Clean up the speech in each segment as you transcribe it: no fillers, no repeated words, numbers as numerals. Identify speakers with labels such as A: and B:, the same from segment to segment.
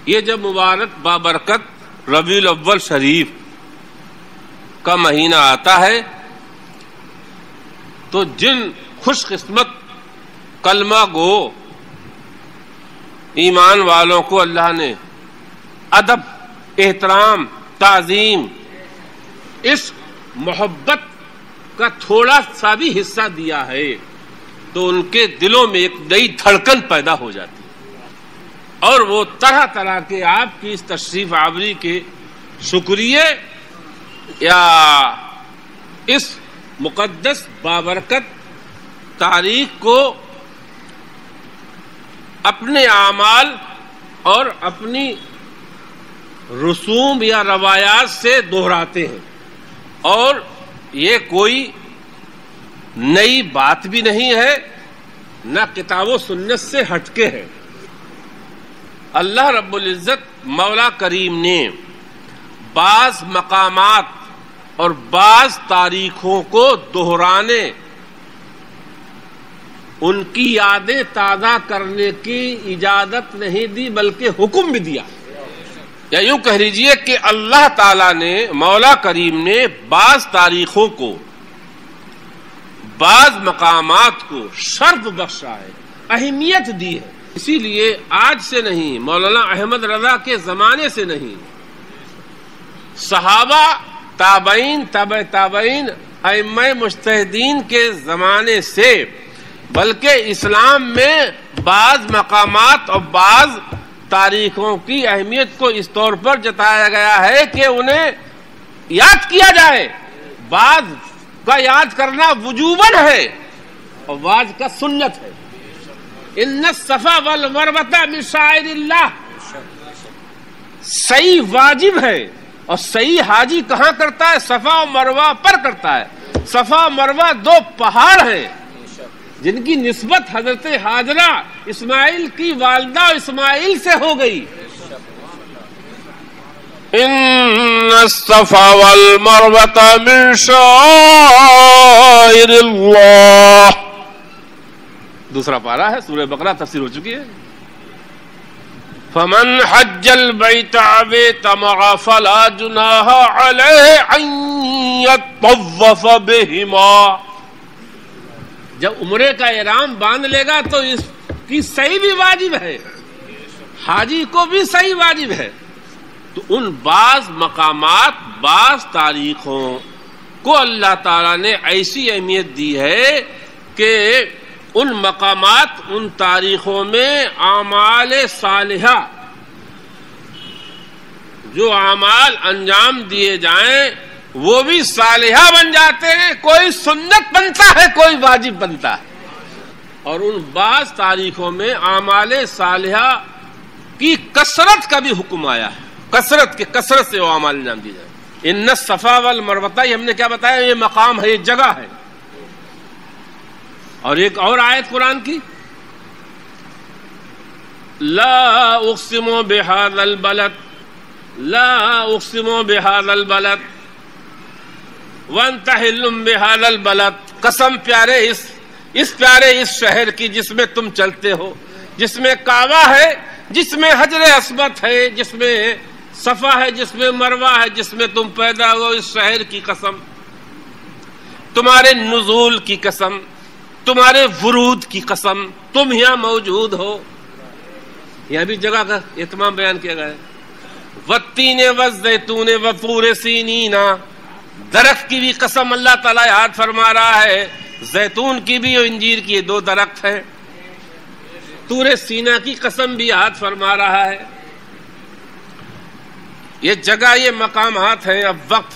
A: یہ جب مبارک بابرکت ربیع الاول شریف کا مہینہ آتا ہے تو جن خوش قسمت کلمہ گو ایمان والوں کو اللہ نے ادب، احترام، تعظیم، اس محبت کا تھوڑا سا بھی حصہ دیا ہے تو ان کے دلوں میں ایک نئی دھڑکن پیدا ہو جاتی ہے، اور وہ طرح طرح کے آپ کی اس تشریف آوری کے شکریہ یا اس مقدس بابرکت تاریخ کو اپنے اعمال اور اپنی رسوم یا روایات سے دہراتے ہیں، اور یہ کوئی نئی بات بھی نہیں ہے، نہ کتاب و سنت سے ہٹ کے ہے۔ اللہ رب العزت مولا کریم نے بعض مقامات اور بعض تاریخوں کو دہرانے، ان کی یادیں تازہ کرنے کی اجازت نہیں دی بلکہ حکم بھی دیا، یا یوں کہہ لیجئے کہ اللہ تعالی نے، مولا کریم نے بعض تاریخوں کو، بعض مقامات کو شرف بخشا ہے، اہمیت دی ہے۔ اسی لیے آج سے نہیں، مولانا احمد رضا کے زمانے سے نہیں، صحابہ، تابعین، تبع تابعین، ائمہ مجتہدین کے زمانے سے، بلکہ اسلام میں بعض مقامات اور بعض تاریخوں کی اہمیت کو اس طور پر جتایا گیا ہے کہ انہیں یاد کیا جائے۔ بعض کا یاد کرنا وجوباً ہے اور بعض کا سنت ہے۔ ان الصفا والمروہ من شعائر اللہ، صحیح واجب ہے، اور صحیح حاجی کہاں کرتا ہے؟ صفا و مروہ پر کرتا ہے۔ صفا و مروہ دو پہاڑ ہیں جن کی نسبت حضرت ہاجرہ اسماعیل کی والدہ اسماعیل سے ہو گئی۔ ان الصفا والمروہ من شعائر اللہ، دوسرا پارہ ہے، سورہ بقرہ تفسیر ہو چکی ہے۔ فمن حج البیت او اعتمر فلا جناح علیہ ان یطوف بہما، جب عمرے کا احرام باندھ لے گا تو اس کی صحیح بھی واجب ہے، حاجی کو بھی صحیح واجب ہے۔ تو ان بعض مقامات، بعض تاریخوں کو اللہ تعالیٰ نے ایسی اہمیت دی ہے کہ ان مقامات، ان تاریخوں میں اعمال صالحہ، جو اعمال انجام دیے جائیں وہ بھی صالحہ بن جاتے ہیں، کوئی سنت بنتا ہے، کوئی واجب بنتا ہے۔ اور ان بعض تاریخوں میں اعمال صالحہ کی کثرت کا بھی حکم آیا ہے، کثرت سے وہ اعمال انجام دیے جائیں۔ ان الصفا والمروہ، یہ ہم نے کیا بتایا؟ یہ مقام ہے، یہ جگہ ہے۔ اور ایک اور آیت قرآن کی، لا اقسم بہذا البلد، لا اقسم بہذا البلد وانت حل بہذا البلد، قسم پیارے اس پیارے اس شہر کی جس میں تم چلتے ہو، جس میں کعبہ ہے، جس میں حجر اسود ہے، جس میں صفا ہے، جس میں مروہ ہے، جس میں تم پیدا ہو، اس شہر کی قسم، تمہارے نزول کی قسم، تمہارے ورود کی قسم، تم یہاں موجود ہو۔ یہ بھی جگہ کا اہتمام بیان کیا گیا ہے۔ والتین والزیتون وطور سینین، درخت کی بھی قسم اللہ تعالیٰ یاد فرما رہا ہے، زیتون کی بھی اور انجیر کی، یہ دو درخت ہیں۔ طور سینا کی قسم بھی یاد فرما رہا ہے۔ یہ جگہ، یہ مقامات ہیں۔ اب وقت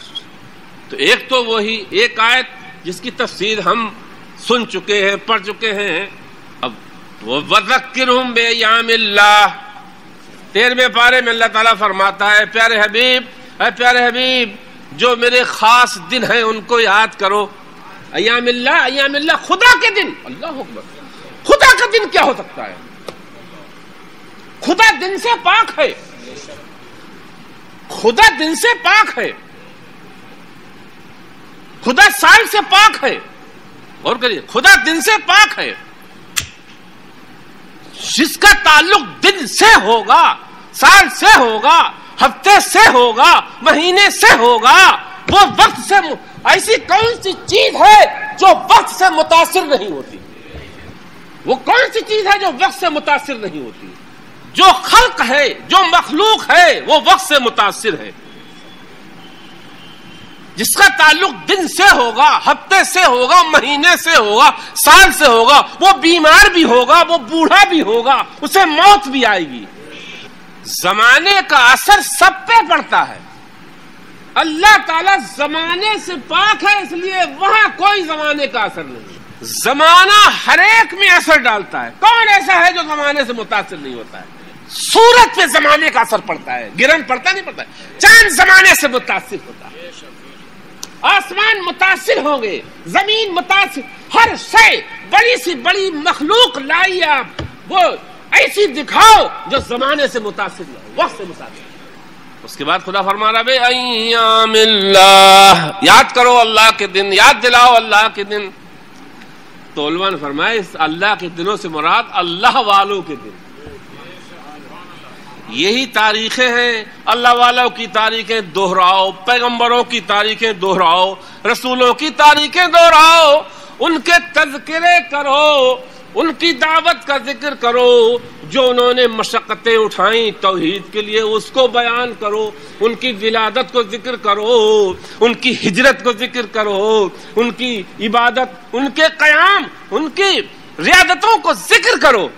A: تو ایک تو وہی ایک آیت جس کی تفسیر ہم سن چکے ہیں، پڑھ چکے ہیں۔ اب وَذَكِّرْهُمْ بِأَيَّامِ اللَّهِ، 13ویں پارے میں اللہ تعالیٰ فرماتا ہے، پیارے حبیب جو میرے خاص دن ہیں ان کو یاد کرو۔ ایام اللہ خدا کے دن، اللہ اکبر، خدا کا دن کیا ہو سکتا ہے؟ خدا دن سے پاک ہے، خدا دن سے پاک ہے، خدا سال سے پاک ہے، اور کریے خدا دن سے پاک ہے۔ جس کا تعلق دن سے ہوگا سال سے ہوگا، ہفتے سے ہوگا، مہینے سے ہوگا، وہ وقت سے ایسی کون سی چیز ہے جو وقت سے متاثر نہیں ہوتی؟ وہ کون سی چیز ہے جو وقت سے متاثر نہیں ہوتی؟ جو خلق ہے، جو مخلوق ہے، وہ وقت سے متاثر ہے. جس کا تعلق دن سے ہوگا، ہفتے سے ہوگا، مہینے سے ہوگا، سال سے ہوگا، وہ بیمار بھی ہوگا، وہ بوڑھا بھی ہوگا، اسے موت بھی آئے گی. زمانے کا اثر سب پہ پڑتا ہے. اللہ تعالیٰ زمانے سے پاک ہے، اس لیے وہاں کوئی زمانے کا اثر نہیں. زمانہ ہر ایک میں اثر ڈالتا ہے. کون ایسا ہے جو زمانے سے متاثر نہیں ہوتا ہے؟ سورج پہ زمانے کا اثر پڑتا ہے، گرہن پڑتا نہیں پڑتا ہے. چاند زمانے سے متاثر ہوتا ہے، آسمان متاثر ہوں گے، زمین متاثر، ہر شے بڑی سی بڑی مخلوق لائی آپ وہ ایسی دکھاؤ جو زمانے سے متاثر نہ ہو، وقت سے متاثر. اس کے بعد خدا فرما رہا ہے ایام اللہ، یاد کرو اللہ کے دن، یاد دلاؤ اللہ کے دن. تو علماء نے فرمایا اس اللہ کے دنوں سے مراد اللہ والوں کے دن. یہی تاریخیں ہیں، اللہ والوں کی تاریخیں دہراؤ، پیغمبروں کی تاریخیں دہراؤ، رسولوں کی تاریخیں دہراؤ، ان کے تذکرے کرو، ان کی دعوت کا ذکر کرو، جو انہوں نے مشقتیں اٹھائیں توحید کے لیے اس کو بیان کرو، ان کی ولادت کو ذکر کرو، ان کی ہجرت کو ذکر کرو، ان کی عبادت، ان کے قیام، ان کی ریاضتوں کو ذکر کرو.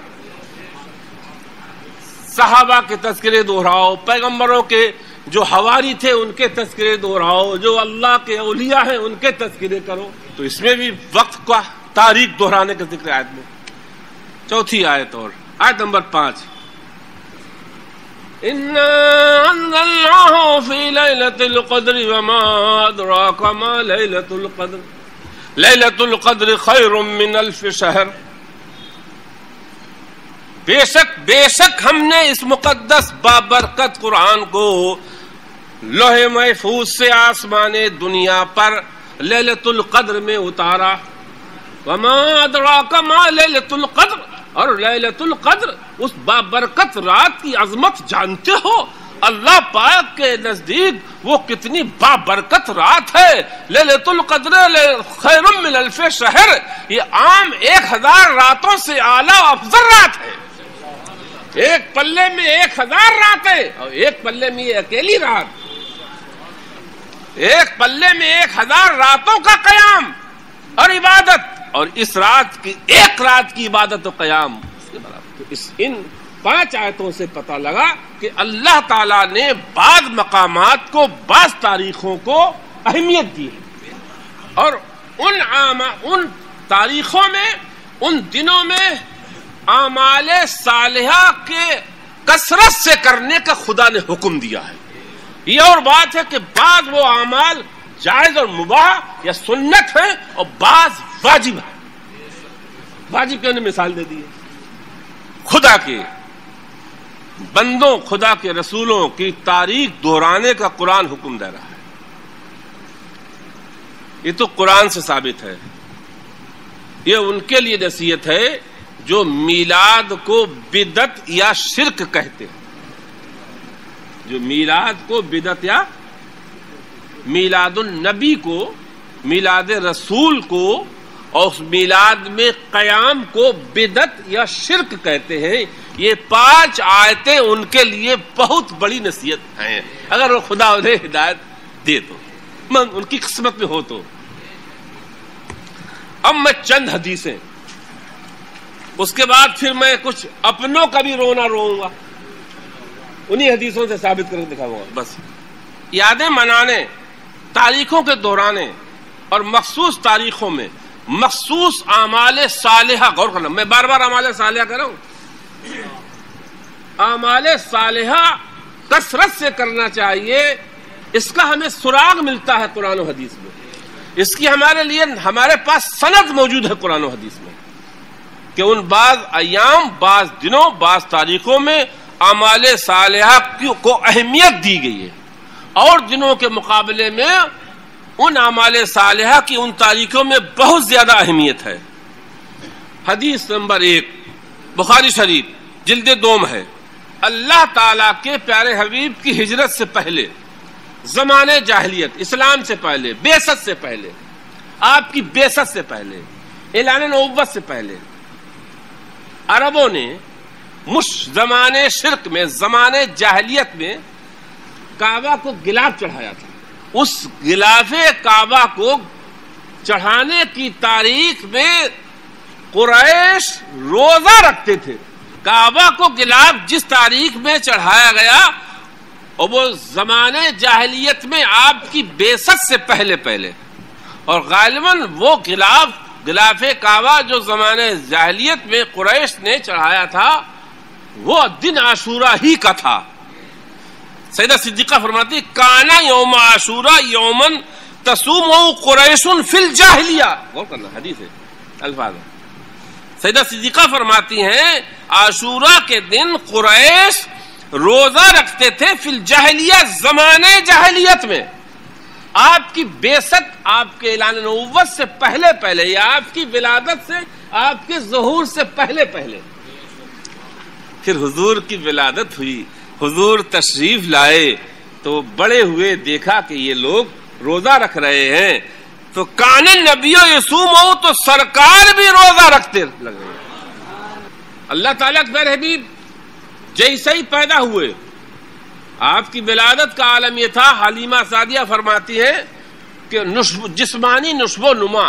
A: صحابہ کے تذکرے دہراؤ، پیغمبروں کے جو حواری تھے ان کے تذکرے دہراؤ، جو اللہ کے اولیاء ہیں ان کے تذکرے کرو. تو اس میں بھی وقت کا تاریخ دہرانے کا ذکر آیت میں. چوتھی آیت اور آیت نمبر 5 اِنَّا أَنزَلْنَاهُ فِي لَيْلَةِ الْقَدْرِ وَمَا أَدْرَاكَ مَا لَيْلَةُ الْقَدْرِ لَيْلَةُ الْقَدْرِ خَيْرٌ مِّنَ أَلْفِ شَهْرٍ. بے شک ہم نے اس مقدس بابرکت قرآن کو لوح محفوظ سے آسمان دنیا پر لیلۃ القدر میں اتارا. وما ادراک ما لیلۃ القدر، اور لیلۃ القدر اس بابرکت رات کی عظمت جانتے ہو؟ اللہ پاک کے نزدیک وہ کتنی بابرکت رات ہے. لیلۃ القدر خیر من الف شہر، یہ عام 1000 راتوں سے اعلیٰ افضل رات ہے. ایک پلے میں 1000 راتیں اور ایک پلے میں یہ اکیلی رات. ایک پلے میں 1000 راتوں کا قیام اور عبادت، اور اس رات کی ایک رات کی عبادت و قیام اس کے برابر. تو ان 5 آیتوں سے پتہ لگا کہ اللہ تعالیٰ نے بعض مقامات کو، بعض تاریخوں کو اہمیت دی ہے، اور ان تاریخوں میں، ان دنوں میں اعمال صالحہ کے کثرت سے کرنے کا خدا نے حکم دیا ہے. یہ اور بات ہے کہ بعض وہ اعمال جائز اور مباح یا سنت ہیں اور بعض واجب ہے. واجب کی انہوں نے مثال دے دی ہے. خدا کے بندوں، خدا کے رسولوں کی تاریخ دہرانے کا قرآن حکم دے رہا ہے. یہ تو قرآن سے ثابت ہے. یہ ان کے لیے نصیحت ہے جو میلاد کو بدعت یا شرک کہتے ہیں. جو میلاد کو بدعت یا میلاد النبی کو، میلاد رسول کو اور اس میلاد میں قیام کو بدعت یا شرک کہتے ہیں. یہ 5 آیتیں ان کے لیے بہت بڑی نصیحت ہیں. اگر وہ خدا انہیں ہدایت دے تو، ان کی قسمت میں ہو تو. اب میں چند حدیثیں، اس کے بعد پھر میں کچھ اپنوں کا بھی رونا روؤں گا، انہی حدیثوں سے ثابت کر کے دکھاؤں گا. بس یادیں منانے، تاریخوں کے دہرانے اور مخصوص تاریخوں میں مخصوص اعمال صالحہ غور کرنا. میں بار بار اعمال صالحہ کر رہا ہوں. اعمال صالحہ کثرت سے کرنا چاہیے. اس کا ہمیں سراغ ملتا ہے قرآن و حدیث میں. اس کی ہمارے پاس سند موجود ہے قرآن و حدیث میں کہ ان بعض ایام، بعض دنوں، بعض تاریخوں میں اعمال صالحہ کو اہمیت دی گئی ہے، اور دنوں کے مقابلے میں ان اعمال صالحہ کی ان تاریخوں میں بہت زیادہ اہمیت ہے. حدیث نمبر 1 بخاری شریف جلد 2 ہے. اللہ تعالیٰ کے پیارے حبیب کی ہجرت سے پہلے، زمانے جاہلیت، اسلام سے پہلے، بعثت سے پہلے، آپ کی بعثت سے پہلے، اعلان نبوت سے پہلے، عربوں نے زمانے شرک میں، زمانے جاہلیت میں کعبہ کو غلاف چڑھایا تھا. اس غلاف کعبہ کو چڑھانے کی تاریخ میں قریش روزہ رکھتے تھے. کعبہ کو غلاف جس تاریخ میں چڑھایا گیا اور وہ زمانے جاہلیت میں آپ کی بعثت سے پہلے اور غالباً وہ غلاف کعبہ جو زمانے جاہلیت میں قریش نے چڑھایا تھا وہ دن عاشورہ ہی کا تھا. سیدہ صدیقہ فرماتی کانا یوم عاشورہ یومن تصومہ قریش فی الجاہلیہ. غور کرنا، حدیث ہے، الفاظ ہے. سیدہ صدیقہ فرماتی ہیں عاشورہ کے دن قریش روزہ رکھتے تھے فی الجاہلیہ، زمانے جاہلیت میں. آپ کی بعثت، آپ کے اعلان نبوت سے پہلے یا آپ کی ولادت سے، آپ کے ظہور سے پہلے. پھر حضور کی ولادت ہوئی، حضور تشریف لائے تو بڑے ہوئے، دیکھا کہ یہ لوگ روزہ رکھ رہے ہیں تو کان النبی یصوم، تو سرکار بھی روزہ رکھتے لگے. اللہ تعالیٰ کے پیارے حبیب جیسے ہی پیدا ہوئے، آپ کی ولادت کا عالم یہ تھا. حلیمہ سعدیہ فرماتی ہے کہ جسمانی نشو و نما،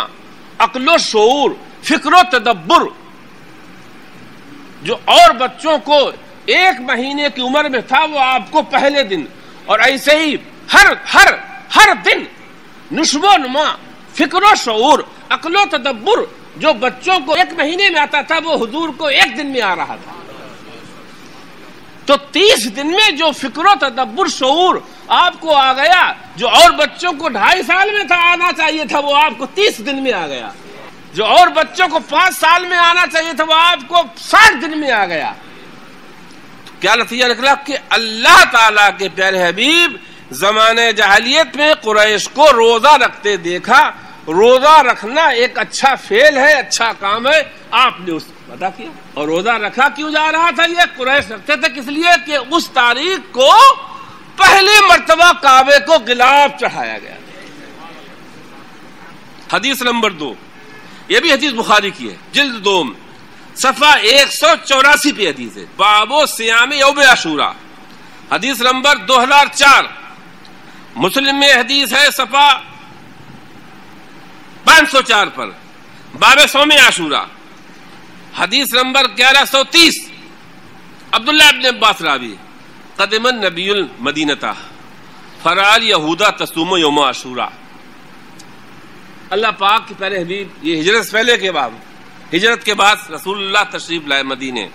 A: عقل و شعور، فکر و تدبر جو اور بچوں کو 1 مہینے کی عمر میں تھا وہ آپ کو پہلے دن، اور ایسے ہی ہر دن نشو و نما، فکر و شعور، عقل و تدبر جو بچوں کو 1 مہینے میں آتا تھا وہ حضور کو 1 دن میں آ رہا تھا. تو 30 دن میں جو فکر و تدبر شعور آپ کو آ گیا، جو اور بچوں کو 2.5 سال میں آنا چاہیے تھا وہ آپ کو 30 دن میں آ گیا. جو اور بچوں کو 5 سال میں آنا چاہیے تھا وہ آپ کو 60 دن میں آ گیا. کیا نتیجہ نکلا کہ اللہ تعالیٰ کے پیارے حبیب زمانے جاہلیت میں قریش کو روزہ رکھتے دیکھا. روزہ رکھنا ایک اچھا فعل ہے، اچھا کام ہے، آپ نے اس کو ادا کیا. اور روزہ رکھا کیوں جا رہا تھا؟ یہ قریش رکھتے تھے کس لیے کہ اس تاریخ کو پہلی مرتبہ کعبے کو غلاف چڑھایا گیا. حدیث نمبر 2، یہ بھی حدیث بخاری کی ہے، جلد 2 صفحہ 184 پہ حدیث ہے. باب صیام یوم عاشورہ، حدیث نمبر 2004. مسلم میں حدیث ہے صفحہ 504 پر، باب صوم عاشورہ، حدیث نمبر 1130. عبداللہ ابن عباس راوی قدم النبی المدینہ فرأى اليہود تصوم یوم عاشورہ. اللہ پاک کے پیارے حبیب یہ ہجرت سے پہلے کے بعد، ہجرت کے بعد رسول اللہ تشریف لائے مدینے.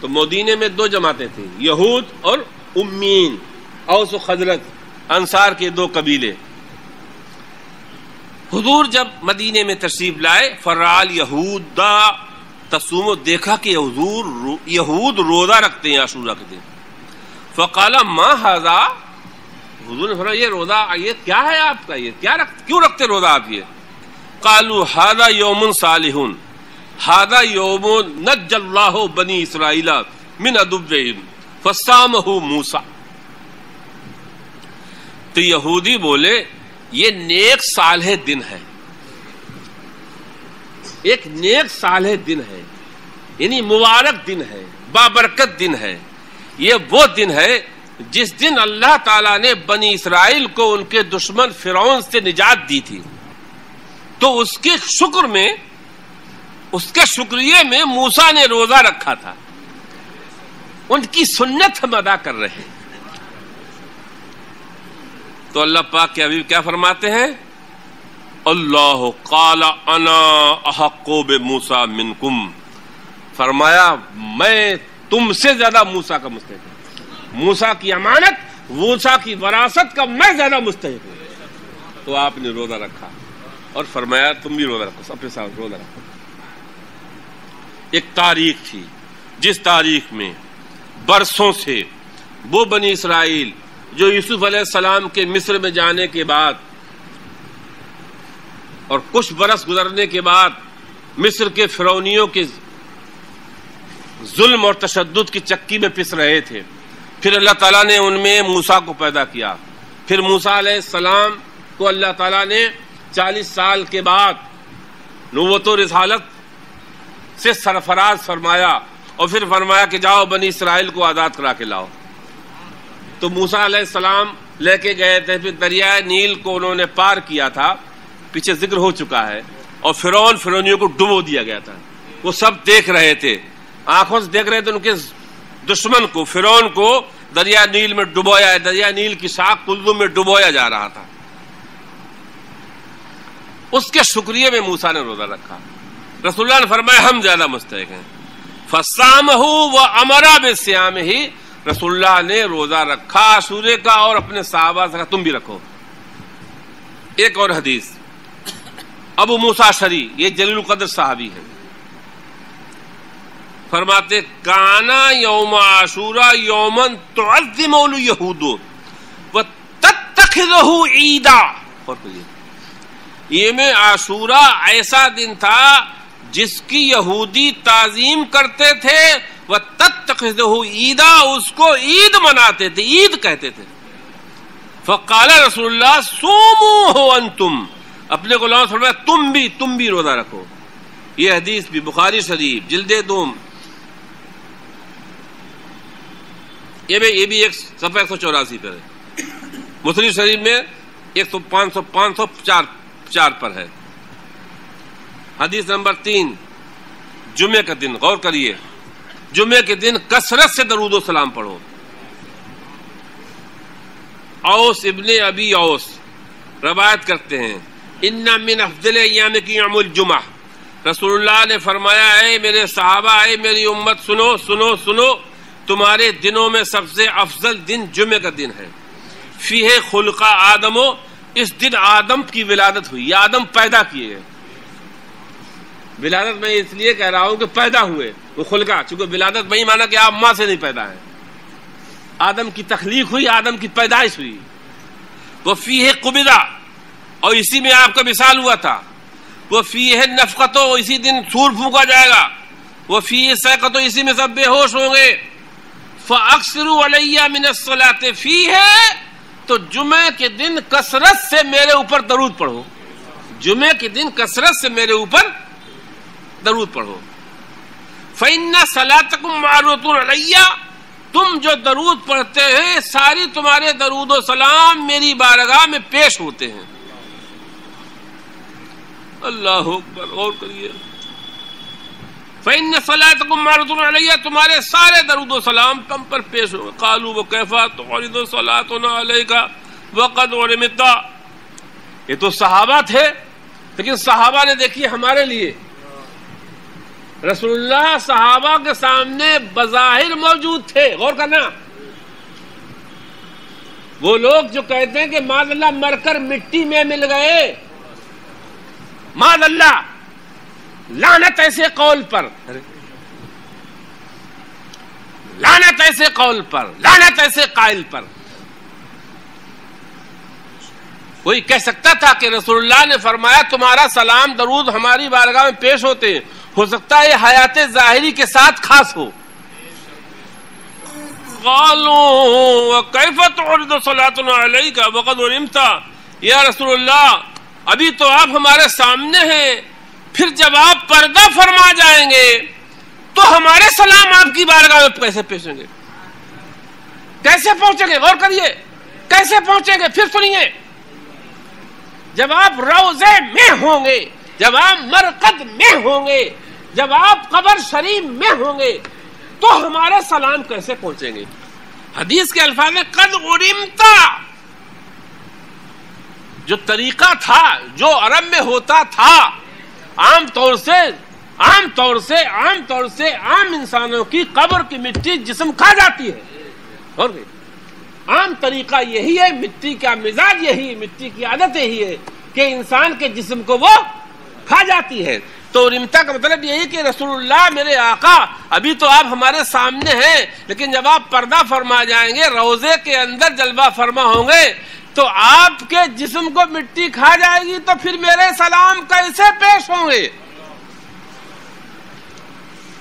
A: تو مدینے میں 2 جماعتیں تھیں، یہود اور امیین، اوس و خزرج، انصار کے 2 قبیلے. حضور جب مدینے میں تشریف لائے فرأى اليہود تصوم، دیکھا کہ یہود روزہ رکھتے ہیں عاشورہ کے دن. فقال ما ھذا، حضور نے فرمایا یہ روزہ یہ کیا ہے آپ کا، یہ کیوں رکھتے روزہ آپ؟ یہ قالوا ھذا یوم صالح، ھذا یوم نجى اللہ بنی اسرائیل من عدوهم فصامہ موسیٰ. تو یہودی بولے یہ نیک صالح دن ہے، ایک نیک صالح دن ہے، یعنی مبارک دن ہے، بابرکت دن ہے. یہ وہ دن ہے جس دن اللہ تعالیٰ نے بنی اسرائیل کو ان کے دشمن فرعون سے نجات دی تھی. تو اس کے شکر میں، اس کے شکریہ میں موسیٰ نے روزہ رکھا تھا. ان کی سنت ہم ادا کر رہے ہیں. تو اللہ پاک کے حبیب کیا فرماتے ہیں؟ اللہ قال انا احق بموسیٰ منکم، فرمایا میں تم سے زیادہ موسیٰ کا مستحق ہوں، موسیٰ کی امانت، موسیٰ کی وراثت کا میں زیادہ مستحق ہوں. تو آپ نے روزہ رکھا اور فرمایا تم بھی روزہ رکھو، اپنے ساتھ روزہ رکھو. ایک تاریخ تھی جس تاریخ میں برسوں سے وہ بنی اسرائیل جو یوسف علیہ السلام کے مصر میں جانے کے بعد اور کچھ برس گزرنے کے بعد مصر کے فرعونیوں کے ظلم اور تشدد کی چکی میں پس رہے تھے. پھر اللہ تعالیٰ نے ان میں موسیٰ کو پیدا کیا. پھر موسیٰ علیہ السلام کو اللہ تعالیٰ نے 40 سال کے بعد نبوت و رسالت سے سرفراز فرمایا اور پھر فرمایا کہ جاؤ بنی اسرائیل کو آزاد کرا کے لاؤ. تو موسیٰ علیہ السلام لے کے گئے تھے. پھر دریائے نیل کو انہوں نے پار کیا تھا, پیچھے ذکر ہو چکا ہے, اور فرعونیوں کو ڈبو دیا گیا تھا. وہ سب دیکھ رہے تھے, آنکھوں سے دیکھ رہے تھے. ان کے دشمن کو, فرعون کو دریا نیل میں ڈبویا, دریا نیل کی شاخ کلدم میں ڈبویا جا رہا تھا. اس کے شکریہ میں موسیٰ نے روزہ رکھا. رسول اللہ نے فرمایا ہم زیادہ مستحق ہیں. فصامہ وامر بصیامہ, رسول اللہ نے روزہ رکھا عاشورے کا اور اپنے صحابہ سے کہا تم بھی رکھو. ایک اور حدیث, ابو موسیٰ اشعری, یہ جلیل القدر صحابی ہیں, فرماتے کانا یوم عاشورا یومن تعظمہ الیہود وتتخذہ عیدا. اور یوم عاشورا ایسا دن تھا جس کی یہودی تعظیم کرتے تھے, وتتخذہ عیدا, اس کو عید مناتے تھے, عید کہتے تھے. فقال رسول اللہ صوموا انتم, اپنے غلام سے فرمایا تم بھی روزہ رکھو. یہ حدیث بھی بخاری شریف جلد 2, یہ بھی ایک صفحہ 184 پر ہے. مسلم شریف میں 504 پر ہے. حدیث نمبر 3, جمعے کا دن, غور کریے, جمعے کے دن کثرت سے درود و سلام پڑھو. اوس ابن ابی اوس روایت کرتے ہیں ان من افضل ایامکم یوم الجمعہ, رسول اللہ نے فرمایا اے میرے صحابہ, اے میری امت, سنو سنو سنو, تمہارے دنوں میں سب سے افضل دن جمعے کا دن ہے. فیہ خلق آدم, اس دن آدم کی ولادت ہوئی, آدم پیدا کیے گئے. ولادت میں اس لیے کہہ رہا ہوں کہ پیدا ہوئے, وہ خلقہ, چونکہ ولادت وہی مانا کہ آپ ماں سے نہیں پیدا ہیں. آدم کی تخلیق ہوئی, آدم کی پیدائش ہوئی. وہ فیہ قبضہ, اور اسی میں آپ کا وصال ہوا تھا. وہ فیہ نفخۃ, اسی دن سور پھونکا جائے گا. وہ فیہ صیقۃ, اسی میں سب بے ہوش ہوں گے. فاکثروا علی من الصلاۃ فیہ, تو جمعے کے دن کثرت سے میرے اوپر درود پڑھو. جمعے کے دن کثرت سے میرے اوپر درود پڑھو. فإن صلاتکم معروضۃ علی, تم جو درود پڑھتے ہیں ساری تمہارے درود و سلام میری بارگاہ میں پیش ہوتے ہیں. اللہ اکبر, غور کریے. فإن صلاتکم معروضۃ علی, تمہارے سارے درود و سلام تم پر پیش ہوں. قالوا وکیف تعرض صلاتنا علیک وقد علمت, یہ تو صحابہ تھے, لیکن صحابہ نے دیکھیے ہمارے لیے رسول اللہ صحابہ کے سامنے بظاہر موجود تھے. غور کرنا, وہ لوگ جو کہتے ہیں کہ معاذ اللہ مر کر مٹی میں مل گئے, معاذ اللہ, لعنت ایسے قول پر, لعنت ایسے قول پر, لعنت ایسے قائل پر. کوئی کہہ سکتا تھا کہ رسول اللہ نے فرمایا تمہارا سلام درود ہماری بارگاہ میں پیش ہوتے ہیں, ہو سکتا ہے یہ حیات ظاہری کے ساتھ خاص ہو. قالوا وكيف تعرض صلاتنا عليك وقد علمت, یا رسول اللہ ابھی تو آپ ہمارے سامنے ہیں, پھر جب آپ پردہ فرما جائیں گے تو ہمارے سلام آپ کی بارگاہ میں کیسے پہنچیں گے, کیسے پہنچیں گے؟ غور کریے, کیسے پہنچیں گے؟ پھر سنیے, جب آپ روضے میں ہوں گے, جب آپ مرقد میں ہوں گے, جب آپ قبر شریف میں ہوں گے تو ہمارے سلام کیسے پہنچیں گے؟ حدیث کے الفاظ میں قد علمت, جو طریقہ تھا, جو عرب میں ہوتا تھا, عام طور سے عام انسانوں کی قبر کی مٹی جسم کھا جاتی ہے. اور عام طریقہ یہی ہے, مٹی کا مزاج یہی, مٹی کی عادت یہی ہے کہ انسان کے جسم کو وہ کھا جاتی ہے. تو رمتا کا مطلب یہی کہ رسول اللہ میرے آقا ابھی تو آپ ہمارے سامنے ہیں, لیکن جب آپ پردہ فرما جائیں گے, روضے کے اندر جلوہ فرما ہوں گے, تو آپ کے جسم کو مٹی کھا جائے گی, تو پھر میرے سلام کیسے پیش ہوں گے؟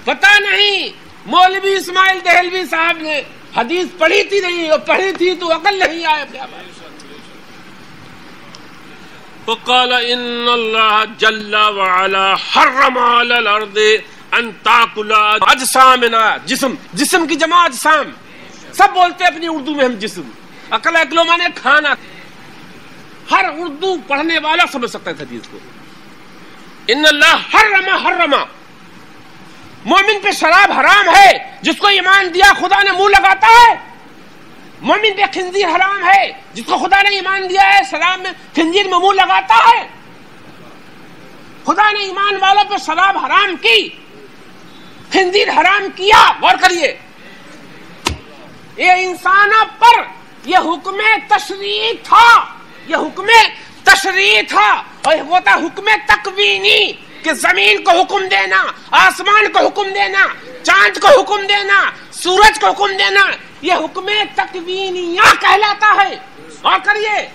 A: پتہ نہیں مولوی اسماعیل دہلوی صاحب نے حدیث پڑھی تھی نہیں، اور پڑھی تھی تو عقل نہیں آیا. کیا بات؟ وقال ان اللہ جل وعلا حرم علی الارض ان تاکل اجسامنا، جسم کی جمع اجسام. سب بولتے اپنی اردو میں ہم جسم، عقل اکلو مانے کھانا. ہر اردو پڑھنے والا سمجھ سکتا ہے حدیث کو. ان اللہ حرم، مومن پہ شراب حرام ہے، جس کو ایمان دیا خدا نے منہ لگاتا ہے. مومن پہ خنزیر حرام ہے، جس کو خدا نے ایمان دیا ہے شراب میں خنزیر میں منہ لگاتا ہے. خدا نے ایمان والوں پہ شراب حرام کی، خنزیر حرام کیا. غور کریے، یہ انسانوں پر یہ حکم تشریع تھا، یہ حکم تشریع تھا. اور وہ تھا حکم تکوینی، کہ زمین کو حکم دینا، آسمان کو حکم دینا، چاند کو حکم دینا، سورج کو حکم دینا. یہ حکم تکوینیہ کہلاتا ہے. غور کریے،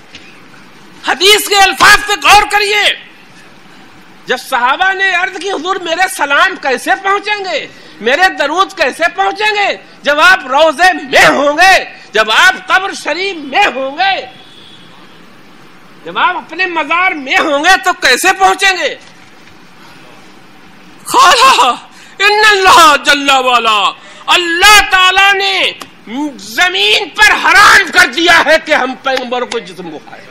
A: حدیث کے الفاظ پہ غور کریے. جب صحابہ نے عرض کی حضور میرے سلام کیسے پہنچیں گے، میرے درود کیسے پہنچیں گے، جب آپ روضے میں ہوں گے، جب آپ قبر شریف میں ہوں گے، جب آپ اپنے مزار میں ہوں گے تو کیسے پہنچیں گے؟ خالا ان اللہ جل والا، اللہ تعالی نے زمین پر حرام کر دیا ہے کہ ہم پیغمبروں کو جسم کو کھائیں.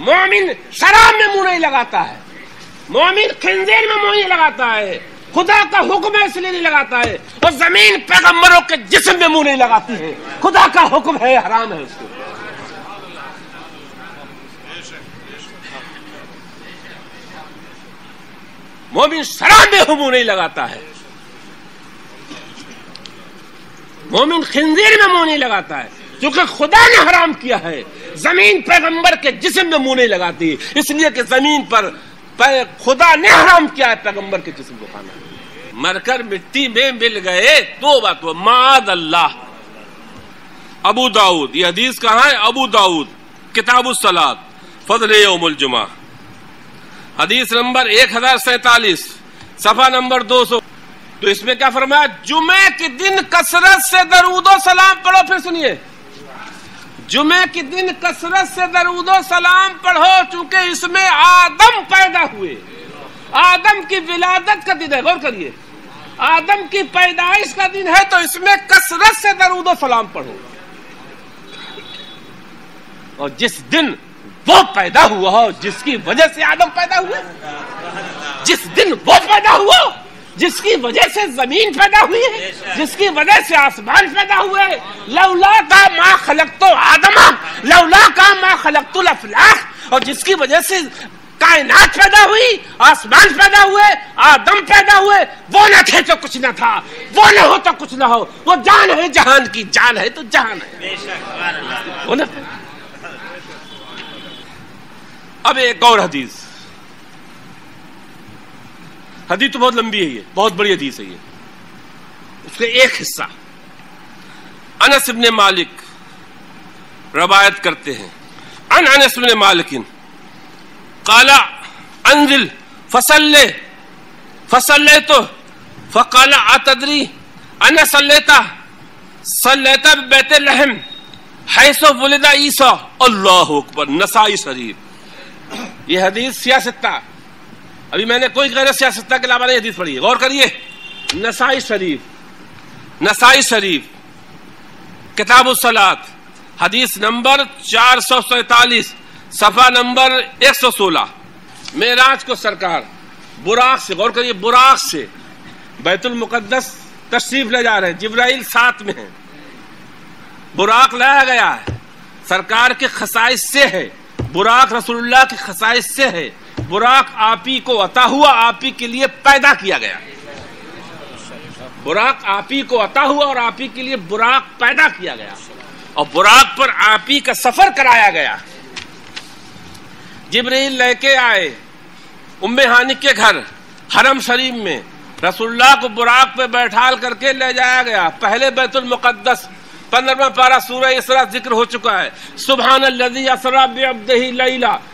A: مومن شراب میں منہ نہیں لگاتا ہے، مومن خنزیر میں منہ نہیں لگاتا ہے، خدا کا حکم ہے اس لیے نہیں لگاتا ہے. اور زمین پیغمبروں کے جسم میں منہ نہیں لگاتی ہے، خدا کا حکم ہے، حرام ہے اس کو. مومن شراب میں منہ نہیں لگاتا ہے، مومن خنزیر میں منہ نہیں لگاتا ہے، کیونکہ خدا نے حرام کیا ہے. زمین پیغمبر کے جسم میں منہ نہیں لگاتی، اس لیے کہ زمین پر خدا نے حرام کیا ہے پیغمبر کے جسم کو کھانا. مر کر مٹی میں مل گئے تو بات ہو، معاذ اللہ. ابو داؤد، یہ حدیث کہاں ہے؟ ابو داؤد کتاب الصلاۃ فضل یوم الجمعہ، حدیث نمبر 1047، صفحہ نمبر 200. تو اس میں کیا فرمایا؟ جمعے کے دن کثرت سے درود و سلام پڑھو. پھر سنیے، جمعے کے دن کثرت سے درود و سلام پڑھو، چونکہ اس میں آدم پیدا ہوئے، آدم کی ولادت کا دن ہے. غور کریے، آدم کی پیدائش کا دن ہے، تو اس میں کثرت سے درود و سلام پڑھو. اور جس دن وہ پیدا ہوا ہو جس کی وجہ سے آدم پیدا ہوئے، جس دن وہ پیدا ہوا، جس کی وجہ سے زمین پیدا ہوئی ہے، جس کی وجہ سے آسمان پیدا ہوئے، لولا کا ما خلقت آدم لولا کا ما خلقت الافلاک، اور جس کی وجہ سے کائنات پیدا ہوئی، آسمان پیدا ہوئے، آدم پیدا ہوئے. وہ نہ تھے تو کچھ نہ تھا، وہ نہ ہو تو کچھ نہ ہو. وہ جان ہے جہان کی، جان ہے تو جہان ہے. وہ نہ. اب ایک اور حدیث تو بہت لمبی ہے، یہ بہت بڑی حدیث ہے. یہ اس کا ایک حصہ انس بن مالک روایت کرتے ہیں. ان انس بن مالک قال انزل فصلیت فقال اتدری انا صلیت ببیت لحم حیث ولد عیسی. اللہ اکبر. نسائی شریف. یہ حدیث سیاستہ، ابھی میں نے کوئی غیر سیاستہ کے علاوہ نہیں حدیث پڑھی ہے. غور کریے، نسائی شریف کتاب الصلاۃ حدیث نمبر 447، صفحہ نمبر 116. معراج کو سرکار براق سے، غور کریے، براق سے بیت المقدس تشریف لے جا رہے ہیں. جبرائیل ساتھ میں ہیں. براق لایا گیا ہے، سرکار کے خصائص سے ہے. براق رسول اللہ کی خصائص سے ہے. براق آپ ہی کو عطا ہوا، آپ ہی کے لیے پیدا کیا گیا. براق آپ ہی کو عطا ہوا اور آپ ہی کے لیے براق پیدا کیا گیا، اور براق پر آپ ہی کا سفر کرایا گیا. جبرائیل لے کے آئے ام ہانی کے گھر حرم شریف میں. رسول اللہ کو براق پہ بیٹھال کر کے لے جایا گیا. پہلے بیت المقدس 15واں پارہ سورہ اسراء ذکر ہو چکا ہے. سبحان الذی اسری بعبدہ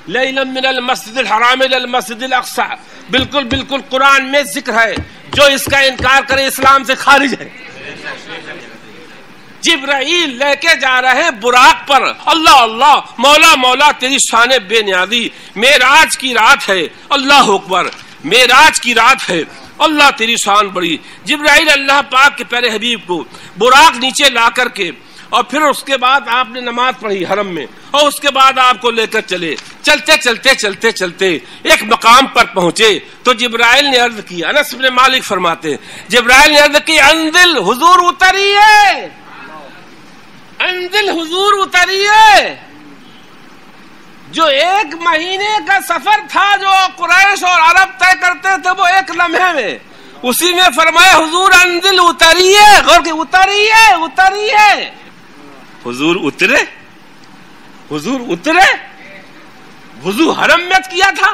A: لیلا من المسجد الحرام الی المسجد الاقصی. بالکل قرآن میں ذکر ہے. جو اس کا انکار کرے اسلام سے خارج ہے. جبرائیل لے کے جا رہے ہیں براق پر. اللہ اللہ، مولا مولا تیری شان بے نیازی. معراج کی رات ہے، اللہ اکبر، معراج کی رات ہے، اللہ تیری شان بڑی. جبرائیل اللہ پاک کے پیارے حبیب کو براق نیچے لا کر کے، اور پھر اس کے بعد آپ نے نماز پڑھی حرم میں، اور اس کے بعد آپ کو لے کر چلے. چلتے چلتے چلتے چلتے ایک مقام پر پہنچے تو جبرائیل نے عرض کی، انس بن مالک فرماتے ہیں جبرائیل نے عرض کی انزل، حضور اتریے، انزل حضور اتریے. جو 1 مہینے کا سفر تھا جو قریش اور عرب طے کرتے تھے وہ 1 لمحے میں، اسی میں فرمایا حضور انزل اتریے. غور کہ اتریے اتریے. حضور اترے، حضور اترے. وضو حرم میں کیا تھا،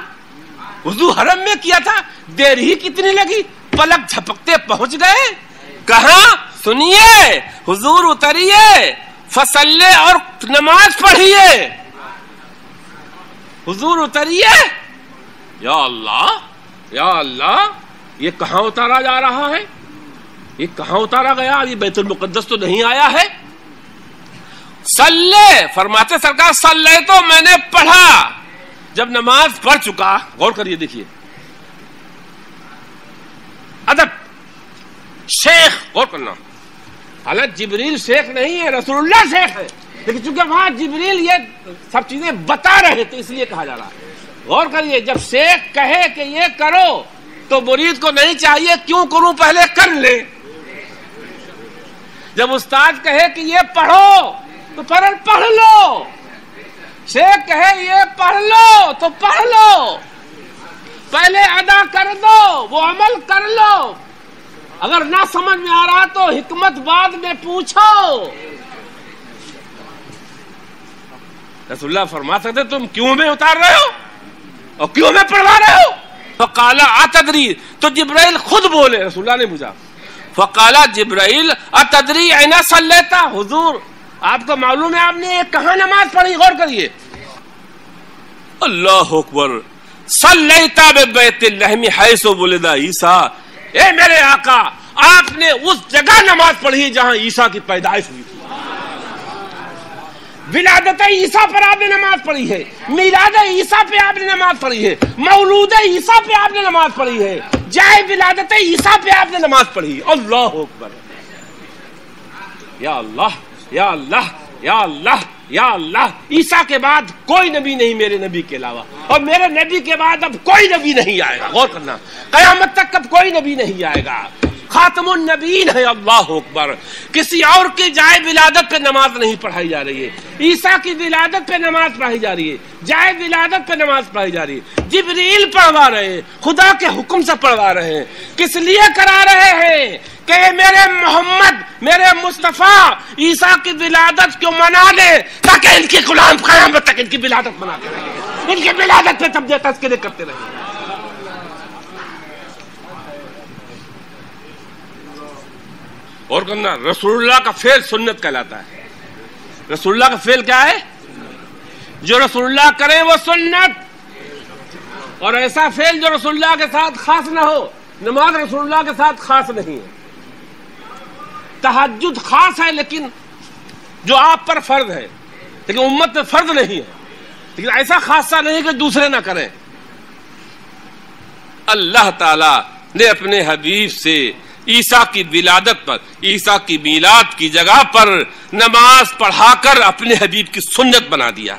A: وضو حرم میں کیا تھا. دیر ہی کتنی لگی، پلک جھپکتے پہنچ گئے. کہاں؟ سنیے، حضور اتریے، فصلے اور نماز پڑھیے. حضور اتریے. یا اللہ یا اللہ، یہ کہاں اتارا جا رہا ہے؟ یہ کہاں اتارا گیا؟ یہ بیت المقدس تو نہیں آیا ہے. صلی، فرماتے سرکار صلی تو میں نے پڑھا. جب نماز پڑھ چکا، غور کریے دیکھیے ادب، شیخ، غور کرنا، حالت جبریل شیخ نہیں ہے، رسول اللہ شیخ ہے، لیکن چونکہ وہاں جبریل یہ سب چیزیں بتا رہے تھے اس لیے کہا جا رہا ہے. غور کریے، جب شیخ کہے کہ یہ کرو تو مرید کو نہیں چاہیے کیوں کروں، پہلے کر لے. جب استاد کہے کہ یہ پڑھو تو پڑھ لو. شیخ کہے یہ پڑھ لو تو پڑھ لو. پہلے ادا کر دو، وہ عمل کر لو. اگر نہ سمجھ میں آ رہا تو حکمت بعد میں پوچھو. رسول اللہ فرما سکتے تم کیوں میں اتار رہے ہو اور کیوں میں پڑھوا رہے ہو. فقال اتدری، تو جبرائیل خود بولے، رسول اللہ نے پوچھا. فقال جبرائیل اتدری این صلیتا، حضور آپ کو معلوم ہے آپ نے کہاں نماز پڑھی؟ غور کریے. اللہ اکبر. صلیتا ببیت اللحم حیث ولد عیسیٰ، اے میرے آقا آپ نے اس جگہ نماز پڑھی جہاں عیسیٰ کی پیدائش ہوئی تھی. ولادت عیسیٰ پر آپ نے نماز پڑھی ہے، میلاد عیسیٰ پہ آپ نے نماز پڑھی ہے، مولود عیسیٰ پہ آپ نے نماز پڑھی ہے، جائے ولادت عیسیٰ پہ آپ نے نماز پڑھی. اللہ اکبر. یا اللہ یا اللہ یا اللہ یا اللہ. عیسیٰ کے بعد کوئی نبی نہیں میرے نبی کے علاوہ، اور میرے نبی کے بعد اب کوئی نبی نہیں آئے گا. غور کرنا، قیامت تک اب کوئی نبی نہیں آئے گا. خاتم النبیین ہے. اللہ اکبر. کسی اور کی جائے ولادت پہ نماز نہیں پڑھائی جا رہی ہے، عیسیٰ کی ولادت پہ نماز پڑھائی جا رہی ہے، جائے ولادت پہ نماز پڑھائی جا رہی ہے. جبریل پڑھوا رہے ہیں، خدا کے حکم سے پڑھوا رہے ہیں. کس لیے کرا رہے ہیں؟ کہ میرے محمد، میرے مصطفیٰ عیسیٰ کی ولادت کو منا لے تاکہ ان کی غلام قیامت تک ان کی ولادت مناتے رہیں، ان کی ولادت پہ تبدیل تذکرے کرتے رہیں. اور کرنا، رسول اللہ کا فعل سنت کہلاتا ہے. رسول اللہ کا فعل کیا ہے؟ جو رسول اللہ کریں وہ سنت. اور ایسا فعل جو رسول اللہ کے ساتھ خاص نہ ہو. نماز رسول اللہ کے ساتھ خاص نہیں ہے، تہجد خاص ہے لیکن جو آپ پر فرض ہے، لیکن امت میں فرض نہیں ہے، لیکن ایسا خاصہ نہیں کہ دوسرے نہ کریں. اللہ تعالی نے اپنے حبیب سے عیسیٰ کی ولادت پر، عیسیٰ کی میلاد کی جگہ پر نماز پڑھا کر اپنے حبیب کی سنت بنا دیا.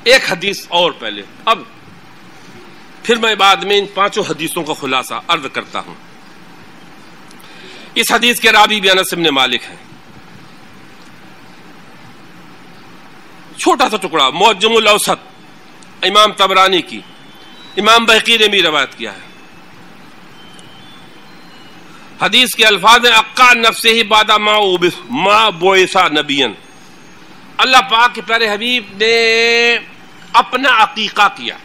A: ایک حدیث اور پہلے، اب پھر میں بعد میں ان 5 حدیثوں کا خلاصہ عرض کرتا ہوں. اس حدیث کے راوی بھی انس بن مالک ہے. چھوٹا سا ٹکڑا معجم الاوسط امام طبرانی کی، امام بہقی نے بھی روایت کیا ہے. حدیث کے الفاظ ہیں اقا نفسہ ہی بعد ما بعث نبیا. اللہ پاک کے پیارے حبیب نے اپنا عقیقہ کیا.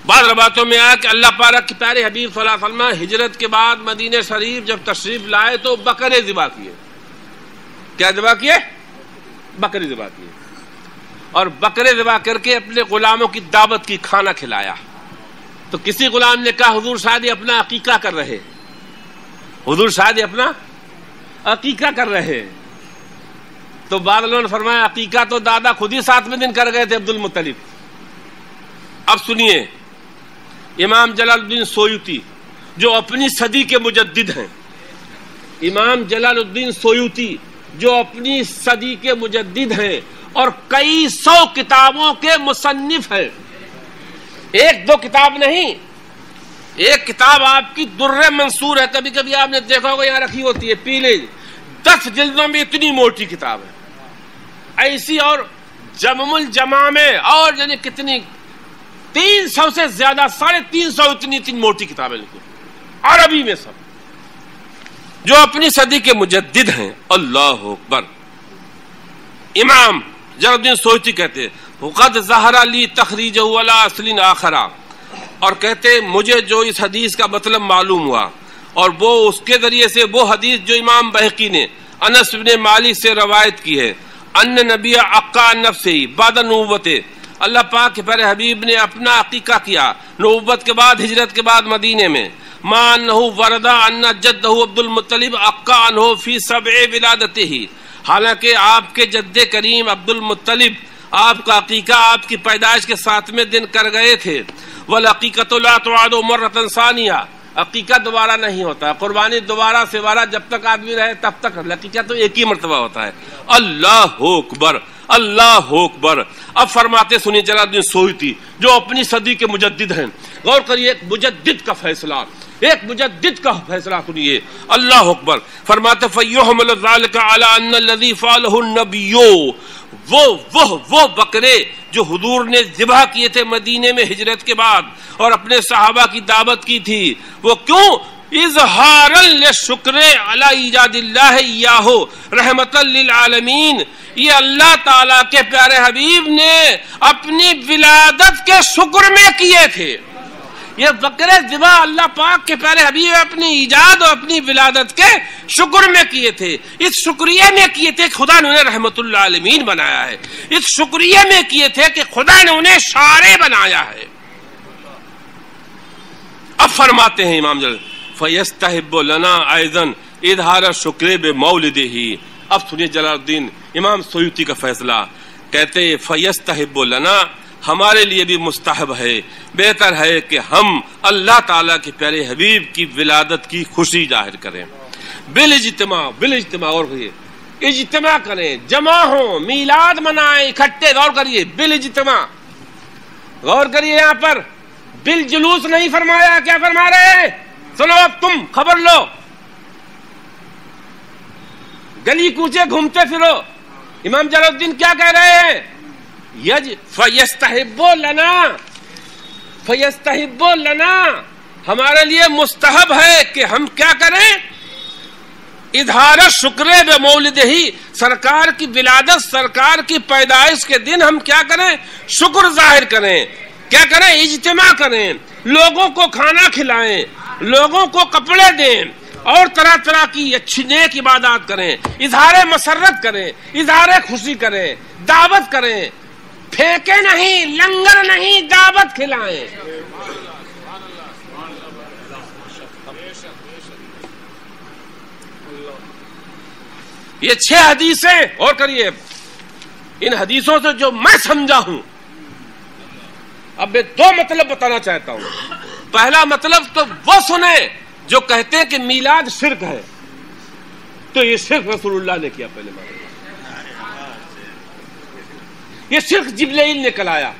A: بعض روایتوں میں آیا کہ اللہ پاک کے پیارے حبیب صلی اللہ علیہ وسلم ہجرت کے بعد مدینہ شریف جب تشریف لائے تو بکرے ذبح کیے. کیا ذبح کیے؟ بکرے ذبح کیے. اور بکرے ذبح کر کے اپنے غلاموں کی دعوت کی، کھانا کھلایا. تو کسی غلام نے کہا حضور شاید اپنا عقیقہ کر رہے، حضور شاید اپنا عقیقہ کر رہے. تو بعض لوگوں نے فرمایا عقیقہ تو دادا خود ہی 7ویں دن کر گئے تھے عبد المطلب. اب سنیے، امام جلال الدین سیوطی جو اپنی صدی کے مجدد ہیں، امام جلال الدین سیوطی جو اپنی صدی کے مجدد ہیں اور کئی 100 کتابوں کے مصنف ہیں، ایک دو کتاب نہیں، ایک کتاب آپ کی در منصور ہے، کبھی کبھی آپ نے دیکھا ہوگا یہاں رکھی ہوتی ہے پیلے، 10 جلدوں میں اتنی موٹی کتاب ہے ایسی. اور جمع الجماع میں اور یعنی کتنی 300 سے زیادہ 350 اتنی موٹی کتابیں لکھی عربی میں سب، جو اپنی صدی کے مجدد ہیں. اللہ اکبر. امام جلال الدین سیوطی کہتے قد ظہر لی تخریجہ علی اصل آخر، اور کہتے مجھے جو اس حدیث کا مطلب معلوم ہوا اور وہ اس کے ذریعے سے وہ حدیث جو امام بہقی نے انس بن مالک سے روایت کی ہے، ان نبی عقا نفسہ بعد نبوت، اللہ پاک کے پیارے حبیب نے اپنا عقیقہ کیا نبوت کے بعد، ہجرت کے بعد مدینے میں. ما انہ ورد ان جدہ عبد المطلب عقا عنہ فی 7 ولادتہ، حالانکہ آپ کے جد کریم عبد المطلب آپ کا عقیقہ آپ کی پیدائش کے 7ویں دن کر گئے تھے. والعقیقۃ لا تعاد مرۃ ثانیہ، عقیقہ دوبارہ نہیں ہوتا، قربانی دوبارہ سے دوبارہ جب تک آدمی رہے تب تک، عقیقہ تو ایک ہی مرتبہ ہوتا ہے. اللہ اکبر، اللہ اکبر. اب فرماتے سنیے جلال الدین سیوطی جو اپنی صدی کے مجدد ہیں، غور کریے ایک مجدد کا فیصلہ، ایک مجدد کا فیصلہ سنیے. اللہ اکبر. فرماتے فَيُحْمَلُ ذَلِكَ عَلَىٰ أَنَّ الَّذِي فَعَلَهُ النَّبِيُّ، وہ بکرے جو حضور نے ذبح کیے تھے مدینے میں ہجرت کے بعد اور اپنے صحابہ کی دعوت کی تھی، وہ کیوں؟ اظہارا للشکر علی ایجاد اللہ ایاہ رحمتا للعالمین، یہ اللہ تعالیٰ کے پیارے حبیب نے اپنی ولادت کے شکر میں کیے تھے. یہ بکرے ذبح اللہ پاک کے پیارے حبیب اپنی ایجاد اور اپنی ولادت کے شکر میں کیے تھے، اس شکریہ میں کیے تھے کہ خدا نے انہیں رحمت اللہ عالمین بنایا ہے، اس شکریہ میں کیے تھے کہ خدا نے انہیں شارع بنایا ہے. اب فرماتے ہیں امام جلال فَيَسْتَحِبُّ لَنَا أَيْضًا إِظْهَارَ الشُّكْرِ بِمَوْلِدِهِ. اب سنیے جلال الدین امام سیوطی کا فیصلہ، کہتے فَيَسْتَحِبُّ لَنَا، ہمارے لیے بھی مستحب ہے، بہتر ہے کہ ہم اللہ تعالیٰ کے پیارے حبیب کی ولادت کی خوشی ظاہر کریں بالاجتماع. اور اجتماع کریں، جمع ہوں، میلاد منائیں اکٹھے. غور کریے بالاجتماع، غور کریے یہاں پر بالجلوس نہیں فرمایا. کیا فرما رہے ہیں؟ سنو اب تم خبر لو، گلی کوچے گھومتے پھرو. امام جلال الدین کیا کہہ رہے ہیں؟ فیستحب لنا، ہمارے لیے مستحب ہے کہ ہم کیا کریں؟ اظہار شکر بمولدہ، سرکار کی ولادت، سرکار کی پیدائش کے دن ہم کیا کریں؟ شکر ظاہر کریں. کیا کریں؟ اجتماع کریں، لوگوں کو کھانا کھلائیں، لوگوں کو کپڑے دیں اور طرح طرح کی اچھی نیک عبادات کریں، اظہار مسرت کریں، اظہار خوشی کریں، دعوت کریں، پھینکے نہیں، لنگر نہیں، دعوت کھلائیں. یہ 6 حدیثیں اور کریے، ان حدیثوں سے جو میں سمجھا ہوں، اب میں 2 مطلب بتانا چاہتا ہوں. پہلا مطلب تو وہ سنیں جو کہتے ہیں کہ میلاد شرک ہے، تو یہ شرک رسول اللہ نے کیا. پہلے مانا یہ شرک جبرائیل نے کرایا،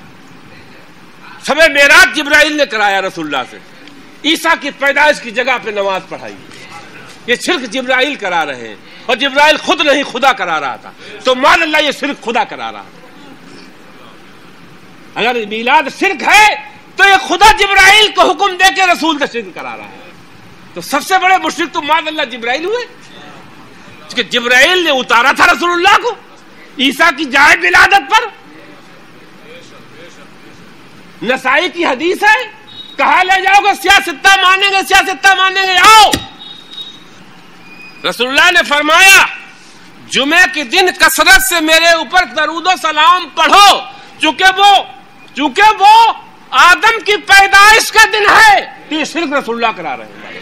A: شب معراج جبرائیل نے کرایا رسول اللہ سے، عیسیٰ کی پیدائش کی جگہ پہ نماز پڑھائی. یہ شرک جبرائیل کرا رہے ہیں، اور جبرائیل خود نہیں خدا کرا رہا تھا، تو مان اللہ یہ شرک خدا کرا رہا تھا. اگر میلاد شرک ہے تو یہ خدا جبرائیل کو حکم دے کے رسول سے شرک کرا رہا ہے. تو سب سے بڑے مشرک تو مان اللہ جبرائیل ہوئے، کہ جبرائیل نے اتارا تھا رسول اللہ کو عیسیٰ کی جائے ولادت پر. نسائی کی حدیث ہے، کہاں لے جاؤ گے؟ سیاستہ مانیں گے، سیاستہ مانیں گے، آؤ. رسول اللہ نے فرمایا جمعے کے دن کثرت سے میرے اوپر درود و سلام پڑھو، چونکہ وہ آدم کی پیدائش کا دن ہے تو یہ شرک رسول اللہ کرا رہے ہیں،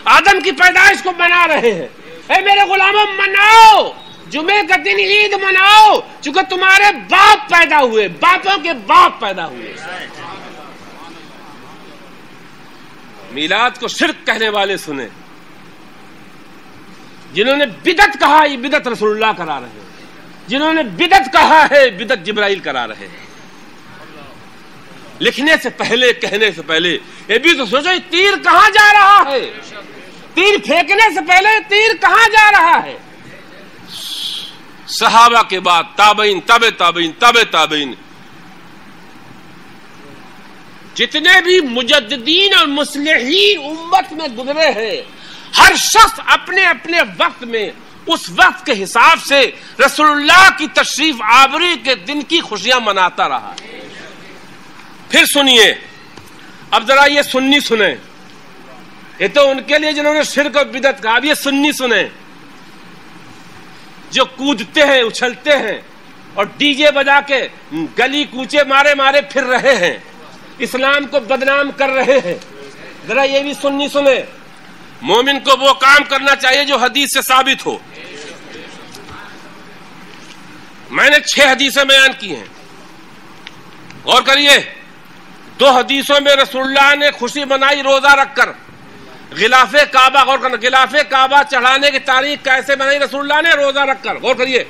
A: آدم کی پیدائش کو منا رہے ہیں۔ اے میرے غلاموں مناؤ، جمعے کا دن عید مناؤ، چونکہ تمہارے باپ پیدا ہوئے، باپوں کے باپ پیدا ہوئے۔ میلاد کو شرک کہنے والے سنیں، جنہوں نے بدعت کہا یہ بدعت رسول اللہ کرا رہے ہیں، جنہوں نے بدعت کہا ہے بدعت جبرائیل کرا رہے ہیں۔ لکھنے سے پہلے، کہنے سے پہلے یہ بھی تو سوچو، یہ تیر کہاں جا رہا ہے؟ تیر پھینکنے سے پہلے تیر کہاں جا رہا ہے؟ صحابہ کے بعد تابعین، تابع تابعین، تابع تابعین، جتنے بھی مجددین اور مصلحین امت میں گزرے ہیں، ہر شخص اپنے اپنے وقت میں اس وقت کے حساب سے رسول اللہ کی تشریف آوری کے دن کی خوشیاں مناتا رہا۔ پھر سنیے، اب ذرا یہ سنی سنیں، یہ تو ان کے لیے جنہوں نے شرک اور بدعت کہا، اب یہ سنی سنیں جو کودتے ہیں، اچھلتے ہیں اور ڈی جے بجا کے گلی کوچے مارے مارے پھر رہے ہیں، اسلام کو بدنام کر رہے ہیں۔ ذرا یہ بھی سنی سنیں، مومن کو وہ کام کرنا چاہیے جو حدیث سے ثابت ہو۔ میں نے 6 حدیثیں بیان کی ہیں، غور کریے۔ 2 حدیثوں میں رسول اللہ نے خوشی منائی روزہ رکھ کر، غلاف کعبہ، غور کرنا، غلاف کعبہ چڑھانے کی تاریخ کیسے بنائی رسول اللہ نے؟ روزہ رکھ کر۔ غور کریے،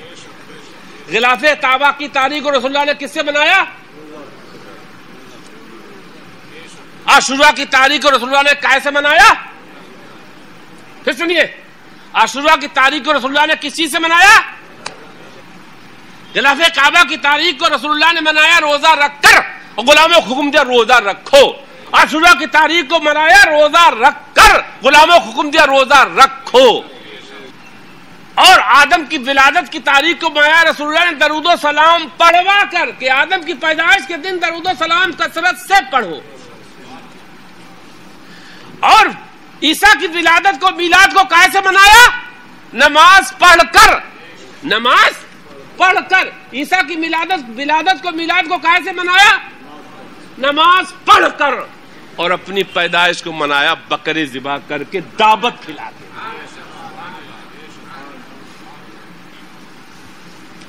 A: غلاف کعبہ کی تاریخ کو رسول اللہ نے کس سے بنایا؟ عاشورہ کی تاریخ کو رسول اللہ نے کیسے منایا؟ پھر سنیے، عاشورہ کی تاریخ کو رسول اللہ نے کس چیز سے منایا؟ غلاف کعبہ کی تاریخ کو رسول اللہ نے منایا روزہ رکھ کر، اور غلاموں کو حکم دیا روزہ رکھو۔ عاشورہ کی تاریخ کو منایا روزہ رکھ کر، غلاموں کو حکم دیا روزہ رکھو۔ اور آدم کی ولادت کی تاریخ کو منایا رسول اللہ نے درود و سلام پڑھوا کر، کہ آدم کی پیدائش کے دن درود و سلام کثرت سے پڑھو۔ اور عیسیٰ کی ولادت کو، میلاد کو کیسے منایا؟ نماز پڑھ کر، نماز پڑھ کر۔ عیسیٰ کی ولادت کو، میلاد کو کیسے منایا؟ نماز پڑھ کر۔ اور اپنی پیدائش کو منایا بکرے ذبح کر کے، دعوت کھلا کے۔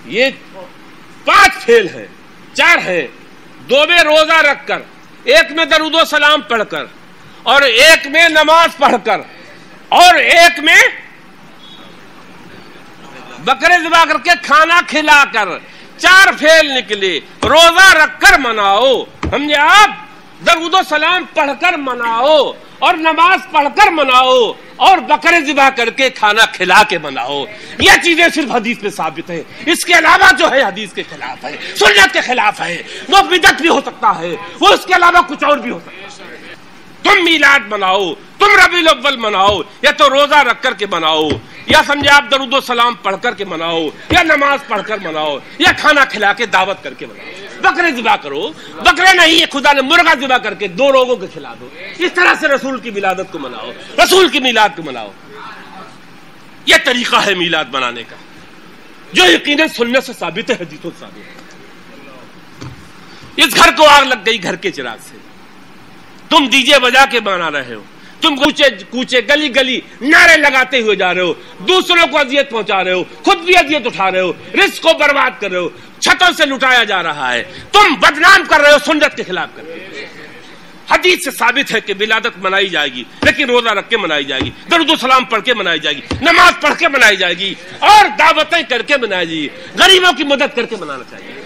A: یہ 5 فعل ہیں، 4 ہیں، 2 میں روزہ رکھ کر، 1 میں درود و سلام پڑھ کر، اور 1 میں نماز پڑھ کر، اور 1 میں بکرے ذبح کر کے کھانا کھلا کر۔ 4 فعل نکلے۔ روزہ رکھ کر مناؤ، سمجھے آپ؟ درود و سلام پڑھ کر مناؤ، اور نماز پڑھ کر مناؤ، اور بکرے ذبح کر کے کھانا کھلا کے مناؤ۔ یہ چیزیں صرف حدیث میں ثابت ہے، اس کے علاوہ جو ہے حدیث کے خلاف ہے، سنت کے خلاف ہے، وہ بدعت بھی ہو سکتا ہے، وہ اس کے علاوہ کچھ اور بھی ہو سکتا ہے۔ تم میلاد مناؤ، تم ربیع الاول مناؤ، یا تو روزہ رکھ کر کے مناؤ، یا سمجھے آپ درود و سلام پڑھ کر کے مناؤ، یا نماز پڑھ کر مناؤ، یا کھانا کھلا کے دعوت کر کے مناؤ۔ بکرے ذبح کرو، بکرے نہیں، یہ خدا نے مرغا ذبح کر کے 2 لوگوں کو کھلا دو۔ اس طرح سے رسول کی ولادت کو مناؤ، رسول کی میلاد کو مناؤ۔ یہ طریقہ ہے میلاد منانے کا، جو یقیناً سننے سے ثابت ہے، حدیثوں سے ثابت ہے۔ اس گھر کو آگ لگ گئی گھر کے چراغ سے، تم ڈی جے بجا کے منا رہے ہو، تم کوچے کوچے گلی گلی نعرے لگاتے ہوئے جا رہے ہو، دوسروں کو اذیت پہنچا رہے ہو، خود بھی اذیت اٹھا رہے ہو، رزق کو برباد کر رہے ہو، چھتوں سے لٹایا جا رہا ہے، تم بدنام کر رہے ہو سنت کے خلاف کر رہے ہو۔ حدیث سے ثابت ہے کہ ولادت منائی جائے گی، لیکن روزہ رکھ کے منائی جائے گی، درود و سلام پڑھ کے منائی جائے گی، نماز پڑھ کے منائی جائے گی، اور دعوتیں کر کے منائی جائے گی، غریبوں کی مدد کر کے منانا چاہیے۔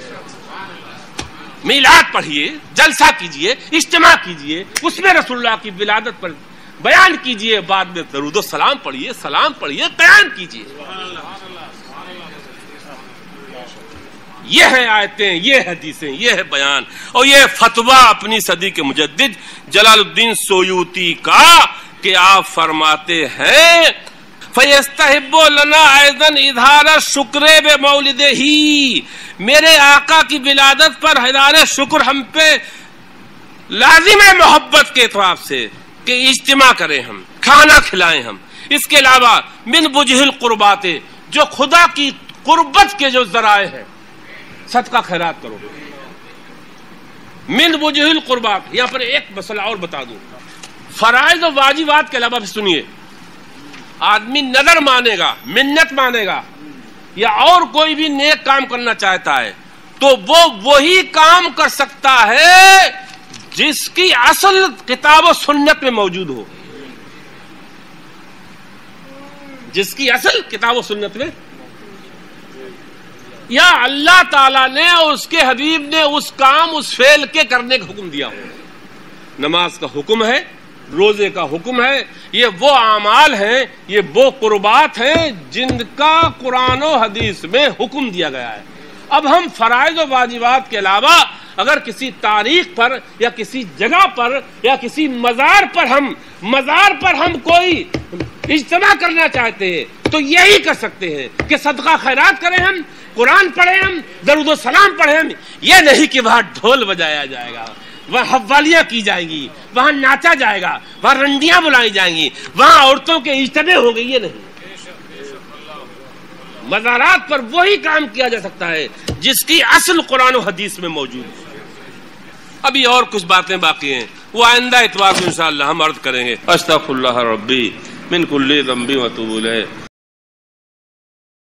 A: میلاد پڑھیے، جلسہ کیجئے، اجتماع کیجئے، اس میں رسول اللہ کی ولادت پر بیان کیجئے، بعد میں درود و سلام پڑھیے، سلام پڑھیے، قیام کیجئے۔ یہ ہیں آیتیں، یہ حدیثیں، یہ ہے بیان، اور یہ فتویٰ اپنی صدی کے مجدد جلال الدین سیوطی کا، کہ آپ فرماتے ہیں فَيَسْتَحِبُّ لَنَا أَيْضًا إِظْهَارَ الشُّكْرِ بِمَوْلِدِهِ، میرے آقا کی ولادت پر اظہار شکر ہم پہ لازم ہے محبت کے اعتراف سے، کہ اجتماع کریں، ہم کھانا کھلائیں ہم۔ اس کے علاوہ من بجہ القربات، جو خدا کی قربت کے جو ذرائع ہیں، صدقہ خیرات کرو، من وجوہ القربات. یہاں پر ایک مسئلہ اور بتا دوں, فرائض و واجبات کے علاوہ بھی سنیے, آدمی نظر مانے گا, منت مانے گا, یا اور کوئی بھی نیک کام کرنا چاہتا ہے تو وہ وہی کام کر سکتا ہے جس کی اصل کتاب و سنت میں موجود ہو, جس کی اصل کتاب و سنت میں, یا اللہ تعالیٰ نے اور اس کے حبیب نے اس کام اس فعل کے کرنے کا حکم دیا ہو. نماز کا حکم ہے, روزے کا حکم ہے, یہ وہ اعمال ہیں, یہ وہ قربات ہیں جن کا قرآن و حدیث میں حکم دیا گیا ہے. اب ہم فرائض و واجبات کے علاوہ اگر کسی تاریخ پر یا کسی جگہ پر یا کسی مزار پر ہم کوئی اجتماع کرنا چاہتے ہیں تو یہی کر سکتے ہیں کہ صدقہ خیرات کریں, ہم قرآن پڑھیں, ہم درود و سلام پڑھیں, ہم یہ نہیں کہ وہاں ڈھول بجایا جائے گا, وہاں حوالیاں کی جائیں گی, وہاں ناچا جائے گا, وہاں رنڈیاں بلائی جائیں گی, وہاں عورتوں کے اجتماع ہوں گے. یہ نہیں, مزارات پر وہی کام کیا جا سکتا ہے جس کی اصل قرآن و حدیث میں موجود ہے. ابھی اور کچھ باتیں باقی ہیں, وہ آئندہ اتوار کو انشاءاللہ ہم عرض کریں گے. استغفر اللہ ربی من کل ذنب و اتوب الیہ.